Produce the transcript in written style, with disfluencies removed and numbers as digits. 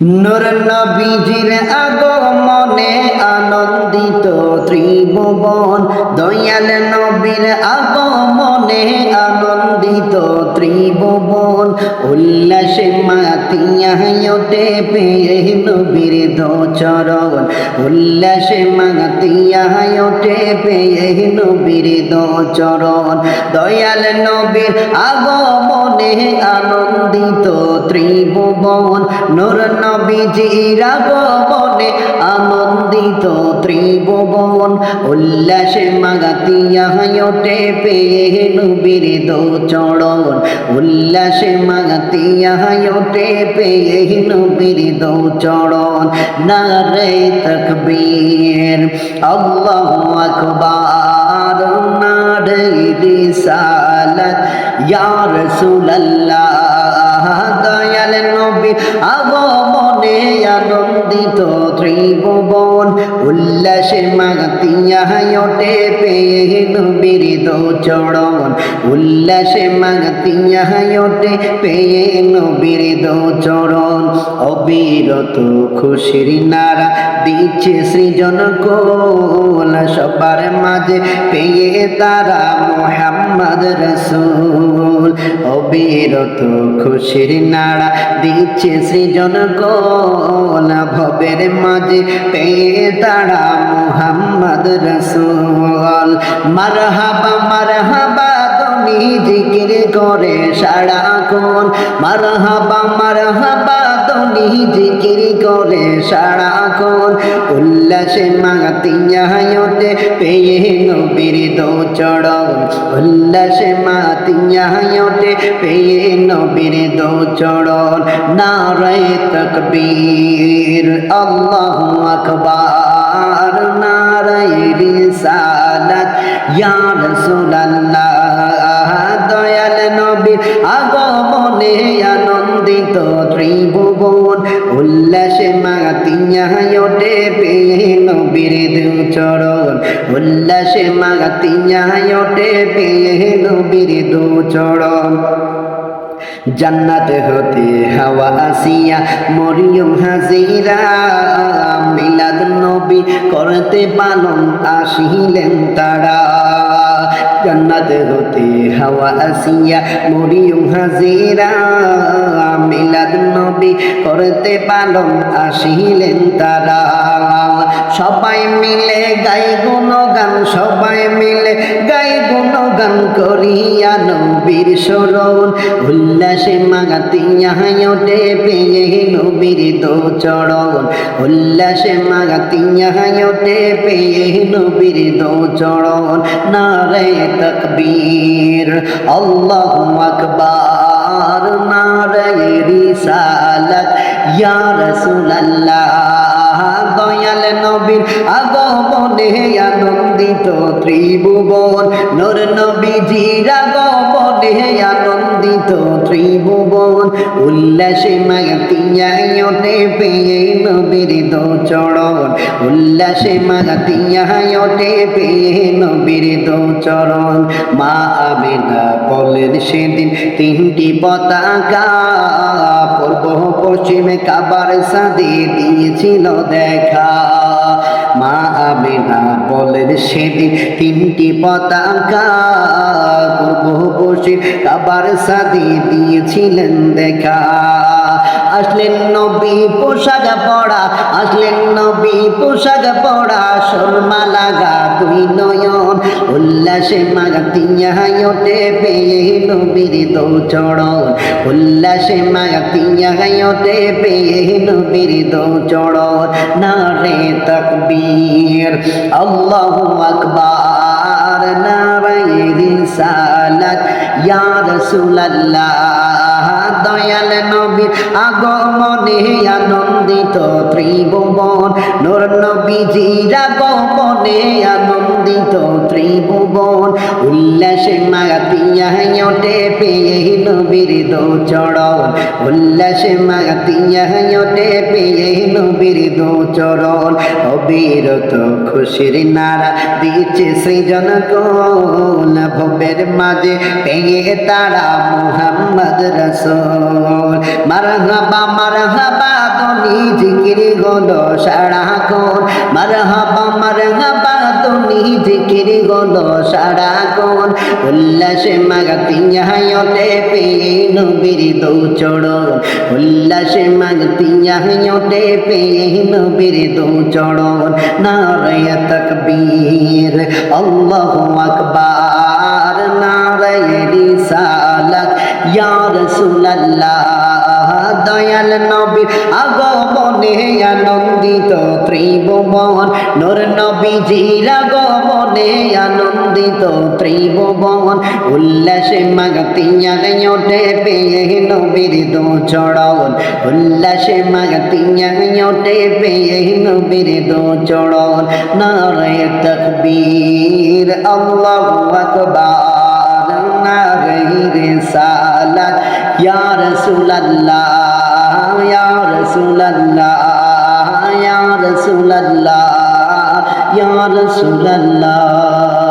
নূর নবীজির আগমনে আনন্দিত ত্রিভুবন, দয়াল নবীর আগমনে আনন্দিত ত্রিভুবন। উল্লাসে মাতিয়া ওঠে পেয়ে নবীর দোচরণ, উল্লাসে মাতিয়া ওঠে পেয়ে নবীর দোচরণ। দয়াল নবীর আগমনে আনন্দিত ত্রিভুবন, নূর নবীজির আগমনে আনন্দিত ত্রিভুবন। উল্লাসে মাতিয়া ওঠে পেয়ে নবীর দোচরণ, উল্লাসে মাতিয়া ওঠে পেয়ে নবীর দোচরণ। নারে তাকবীর আল্লাহু আকবার, নারে রিসালাত ইয়া রাসূলুল্লাহ। দয়াল নবীর আগমনে আনন্দিত ত্রিভুবন, উল্লাসে মাতিয়া ওঠে পেয়ে নবীর দোচরণ, উল্লাসে মাতিয়া ওঠে পেয়ে নবীর দোচরণ। অবিরত খুশির নারা দিচ্ছে সৃজন কোল, সবার মাঝে পেয়ে তারা মুহাম্মদ রাসূল। অবিরত খুশির নারা দিচ্ছে সৃজন কোল, ভবের মাঝে পেয়ে তারা মুহাম্মদ রাসূল। মারহাবা মারহাবা ধ্বনি জিকির করে সারাক্ষণ, মারহাবা মারহাবা ধ্বনি জিকির করে সারাক্ষণ। উল্লাসে মাতিয়া ওঠে পেয়ে নবীর দোচরণ, উল্লাসে মাতিয়া ওঠে পেয়ে নবীর দোচরণ। নারে তাকবীর আল্লাহু আকবার, নারে রিসালাত ইয়া রাসূলুল্লাহ। দয়াল নবীর আগমনে আনন্দিত ত্রিভুবন, উল্লাসে মাতিয়া ওঠে পেয়ে নবীর দোচরণ, উল্লাসে মাতিয়া ওঠে পেয়ে নবীর দোচরণ। জান্নাত হতে হাওয়া আসিয়া মরিয়ম হাজিরা, মিলাদ নবী করতে পালন আসিলেন তারা। জান্নাত হতে হাওয়া আসিয়া মরিয়ম হাজিরা, মিলাদ নবী করতে পালন আসিলেন তারা। সবাই মিলে গাই গুণগান, সবাই মিলে গাই গুণগান করিয়া নবীর শরণ, উল্লাসে মাতিয়া ওঠে পেয়ে নবীর দোচরণ, উল্লাসে মাতিয়া ওঠে পেয়ে নবীর দোচরণ। নারে তাকবীর আল্লাহু আকবার, নারে রিসালাত ইয়া রাসূলুল্লাহ। দয়াল নবীর আগমনে আনন্দিত ত্রিভুবন, নূর নবীজির আগমনে আনন্দিত ত্রিভুবন। উল্লাসে মাতিয়া ওঠে পেয়ে নবীর দোচরণ, উল্লাসে মাতিয়া ওঠে পেয়ে নবীর দোচরণ। মা আমিনা বলেন সেদিন তিনটি পতাকা, পূর্ব পশ্চিমে কাবার সাদে দিয়েছিল দেখা। মা আমিনা বলেন সেদিন তিনটি পতাকা, পূর্ব পশ্চিম কাবার সাদে দিয়েছিলেন দেখা। আসলেন নবী পোশাক পরা, আসলেন নবী পোশাক পরা, শর্মা লাগা দুই নয়ন। উল্লাসে মাতিয়া ওঠে পেয়ে নবীর দোচরণ, উল্লাসে মাতিয়া ওঠে পেয়ে নবীর দোচরণ। নারে তাকবীর আল্লাহু আকবার, নারে রিসালাত ইয়া রাসূলুল্লাহ। দয়াল নবীর আগমনে আনন্দিত ত্রিভুবন, নূর নবীজির আগমনে আনন্দিত ত্রিভুবন। উল্লাসে মাতিয়া ওঠে পেয়ে নবীর দোচরণ, উল্লাসে মাতিয়া ওঠে পেয়ে নবীর দোচরণ। অবিরত খুশির নারা দিচ্ছে সৃজন কোল, ভবের মাঝে পেয়ে তারা মুহাম্মদ রাসূল। মারহাবা মারহাবা ধ্বনি হলো সারাক্ষণ মারহাবা মারহাবা তুমি জিকির হলো সারাক্ষণ উল্লাসে মাগতিয়া ওঠে পেয়ে নবীর দু চরণ উল্লাসে মাগতিয়া ওঠে পেয়ে নবীর দু চরণ নারায়ে তাকবীর আল্লাহু আকবার নারায়ে রিসালাত ইয়া রাসূলুল্লাহ দয়াল নবী আগমনে আনন্দিত ত্রিভুবন নূর নবীজির আগমনে আনন্দিত ত্রিভুবন উল্লাসে মাগতিয়া ওঠে পেয়ে নবীর দু চরণ উল্লাসে মাগতিয়া ওঠে পেয়ে নবীর দু চরণ নারায়ে তাকবীর আল্লাহু আকবার নারায়ে রিসালাত ইয়া রাসূলুল্লাহ ইয়া রাসূলুল্লাহ ইয়া রাসূলুল্লাহ ইয়া রাসূলুল্লাহ